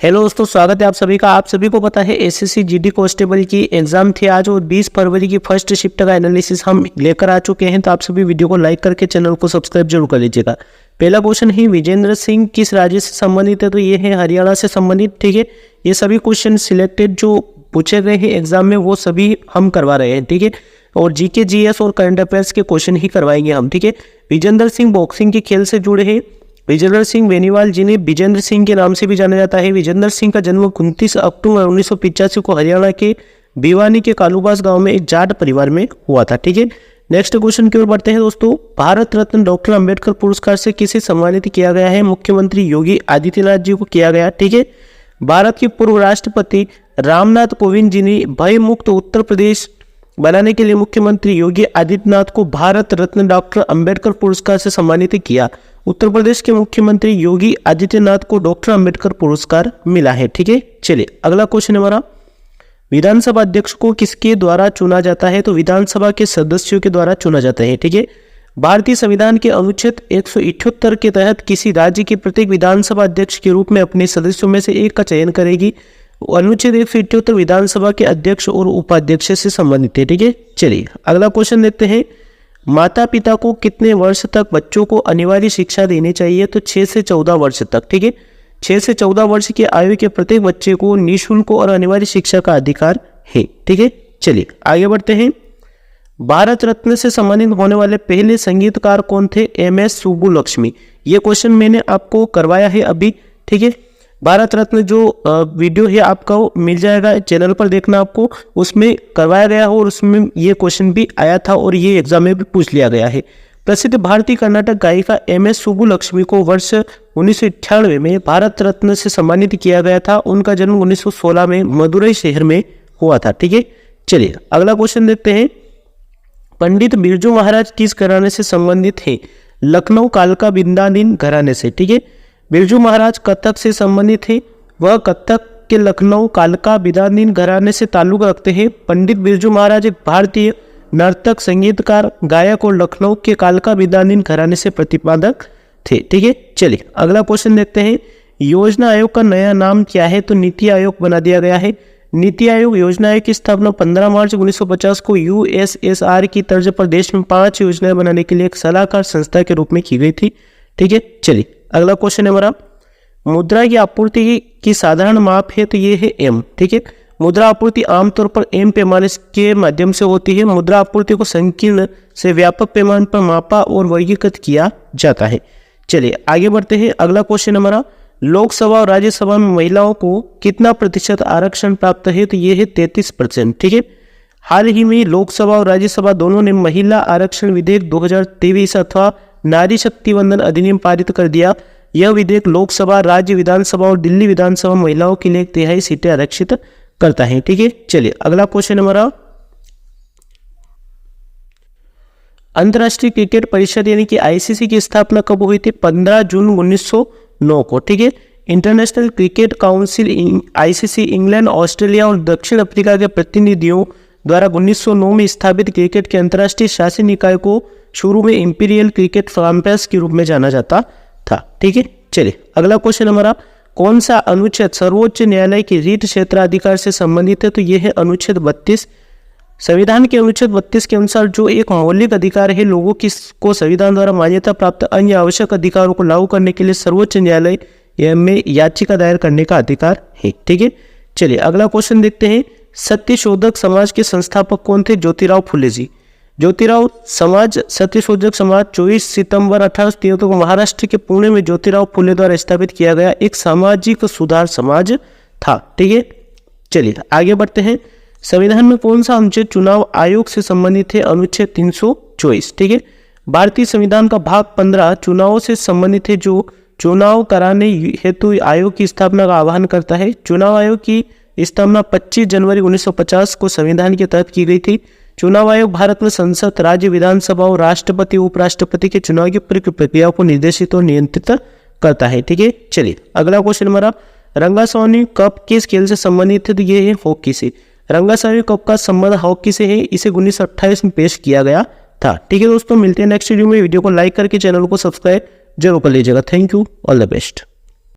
Hello दोस्तों, स्वागत है आप सभी का। आप सभी को पता है एसएससी जीडी कांस्टेबल की एग्जाम थी आज और 20 फरवरी की फर्स्ट शिफ्ट का एनालिसिस हम लेकर आ चुके हैं। तो आप सभी वीडियो को लाइक करके चैनल को सब्सक्राइब जरूर कर लीजिएगा। पहला क्वेश्चन है विजेंद्र सिंह किस राज्य से संबंधित है? तो ये है हरियाणा से संबंधित। ठीक है, ये सभी क्वेश्चन सिलेक्टेड जो पूछे गए हैं एग्जाम में वो सभी हम करवा रहे हैं। ठीक है, और जीके जीएस और करंट अफेयर्स के क्वेश्चन ही करवाएंगे हम। ठीक है, विजेंद्र सिंह बॉक्सिंग के खेल से जुड़े हैं। विजेंद्र सिंह बेनीवाल जिन्हें विजेंद्र सिंह के नाम से भी जाना जाता है। विजेंद्र सिंह का जन्म 29 अक्टूबर 1985 को हरियाणा के भिवानी के कालूबास गांव में एक जाट परिवार में हुआ था। ठीक है, नेक्स्ट क्वेश्चन की ओर बढ़ते हैं दोस्तों। भारत रत्न डॉक्टर अंबेडकर पुरस्कार से किसे सम्मानित किया गया है? मुख्यमंत्री योगी आदित्यनाथ जी को किया गया। ठीक है, भारत के पूर्व राष्ट्रपति रामनाथ कोविंद जी ने भय मुक्त उत्तर प्रदेश बनाने के लिए मुख्यमंत्री योगी आदित्यनाथ को भारत रत्न डॉक्टर अंबेडकर पुरस्कार से सम्मानित किया। उत्तर प्रदेश के मुख्यमंत्री योगी आदित्यनाथ को डॉक्टर अंबेडकर पुरस्कार मिला है। ठीक है, चलिए अगला क्वेश्चन हमारा, विधानसभा अध्यक्ष को किसके द्वारा चुना जाता है? तो विधानसभा के सदस्यों के द्वारा चुना जाता है। ठीक है, भारतीय संविधान के अनुच्छेद 178 के तहत किसी राज्य के प्रत्येक विधानसभा अध्यक्ष के रूप में अपने सदस्यों में से एक का चयन करेगी। अनुच्छेद 178 विधानसभा के अध्यक्ष और उपाध्यक्ष से संबंधित है। ठीक है, चलिए अगला क्वेश्चन देखते हैं। माता पिता को कितने वर्ष तक बच्चों को अनिवार्य शिक्षा देनी चाहिए? तो 6 से 14 वर्ष तक। ठीक है, 6 से 14 वर्ष की आयु के प्रत्येक बच्चे को निःशुल्क और अनिवार्य शिक्षा का अधिकार है। ठीक है, चलिए आगे बढ़ते हैं। भारत रत्न से सम्मानित होने वाले पहले संगीतकार कौन थे? MS सुब्बुलक्ष्मी। ये क्वेश्चन मैंने आपको करवाया है अभी। ठीक है, भारत रत्न जो वीडियो है आपका वो मिल जाएगा, चैनल पर देखना आपको, उसमें करवाया गया हो और उसमें ये क्वेश्चन भी आया था और ये एग्जाम में भी पूछ लिया गया है। प्रसिद्ध भारतीय कर्नाटक गायिका MS सुब्बुलक्ष्मी को वर्ष 1998 में भारत रत्न से सम्मानित किया गया था। उनका जन्म 1916 में मदुरई शहर में हुआ था। ठीक है, चलिए अगला क्वेश्चन देखते हैं। पंडित बिरजू महाराज किस घराने से संबंधित है? लखनऊ कालका बिंदादीन घराने से। ठीक है, बिरजू महाराज कथक से संबंधित है। वह कथक के लखनऊ कालका बिंदादीन घराने से ताल्लुक रखते हैं। पंडित बिरजू महाराज एक भारतीय नर्तक, संगीतकार, गायक और लखनऊ के कालका बिंदादीन घराने से प्रतिपादक थे। ठीक है, चलिए अगला क्वेश्चन देखते हैं। योजना आयोग का नया नाम क्या है? तो नीति आयोग बना दिया गया है। नीति आयोग योजना आयोग की स्थापना 15 मार्च 1950 को USSR की तर्ज पर देश में 5 योजनाएं बनाने के लिए एक सलाहकार संस्था के रूप में की गई थी। ठीक है, चलिए अगला क्वेश्चन है हमारा, मुद्रा की आपूर्ति की साधारण माप है? तो ये है M। ठीक है, मुद्रा आपूर्ति आमतौर पर M पैमाने के माध्यम से होती है। मुद्रा आपूर्ति को संकीर्ण से व्यापक पैमाने पर मापा और वर्गीकृत किया जाता है। चलिए आगे बढ़ते हैं। अगला क्वेश्चन हमारा, लोकसभा और राज्यसभा में महिलाओं को कितना प्रतिशत आरक्षण प्राप्त है? तो ये है 33%। ठीक है, हाल ही में लोकसभा और राज्यसभा दोनों ने महिला आरक्षण विधेयक 2023 अथवा नारी शक्ति वंदन अधिनियम पारित कर दिया। यह विधेयक लोकसभा, राज्य विधानसभा और दिल्ली विधानसभा महिलाओं के लिए 1/3 सीटें आरक्षित करता है। ठीक है, चलिए अगला क्वेश्चन हमारा, अंतर्राष्ट्रीय क्रिकेट परिषद यानी कि ICC की स्थापना कब हुई थी? 15 जून 1909 को। ठीक है, international cricket council ICC England, Australia और दक्षिण अफ्रीका के प्रतिनिधियों द्वारा 1909 में स्थापित क्रिकेट के अंतर्राष्ट्रीय शासी निकाय को शुरू में इंपीरियल क्रिकेट कांग्रेस के रूप में जाना जाता था। ठीक है, चलिए अगला क्वेश्चन हमारा, कौन सा अनुच्छेद सर्वोच्च न्यायालय के रीट क्षेत्राधिकार से संबंधित है? तो यह है अनुच्छेद 32। संविधान के अनुच्छेद 32 के अनुसार जो एक मौलिक अधिकार है, लोगों को संविधान द्वारा मान्यता प्राप्त अन्य आवश्यक अधिकारों को लागू करने के लिए सर्वोच्च न्यायालय में याचिका दायर करने का अधिकार है। ठीक है, चलिए अगला क्वेश्चन देखते हैं। सत्यशोधक समाज के संस्थापक कौन थे? ज्योतिराव फुले जी। ज्योतिराव समाज सत्यशोधक समाज 24 सितंबर 1873 को महाराष्ट्र के पुणे में ज्योतिराव फुले द्वारा स्थापित किया गया एक सामाजिक सुधार समाज था। ठीक है, चलिए आगे बढ़ते हैं। संविधान में कौन सा अनुच्छेद चुनाव आयोग से संबंधित है? अनुच्छेद 324। ठीक है, भारतीय संविधान का भाग 15 चुनावों से संबंधित है, जो चुनाव कराने हेतु आयोग की स्थापना का आह्वान करता है। चुनाव आयोग की स्थापना 25 जनवरी 1950 को संविधान के तहत की गई थी। चुनाव आयोग भारत में संसद, राज्य विधानसभा और राष्ट्रपति उपराष्ट्रपति के चुनाव की प्रक्रिया को निर्देशित और नियंत्रित करता है। ठीक है, चलिए अगला क्वेश्चन हमारा, रंगास्वामी कप किस खेल से संबंधित है? तो ये है हॉकी से। रंगास्वामी कप का संबंध हॉकी से है। इसे 1928 में पेश किया गया था। ठीक है दोस्तों, मिलते हैं नेक्स्ट वीडियो में। वीडियो को लाइक करके चैनल को सब्सक्राइब जरूर कर लीजिएगा। Thank you, all the best.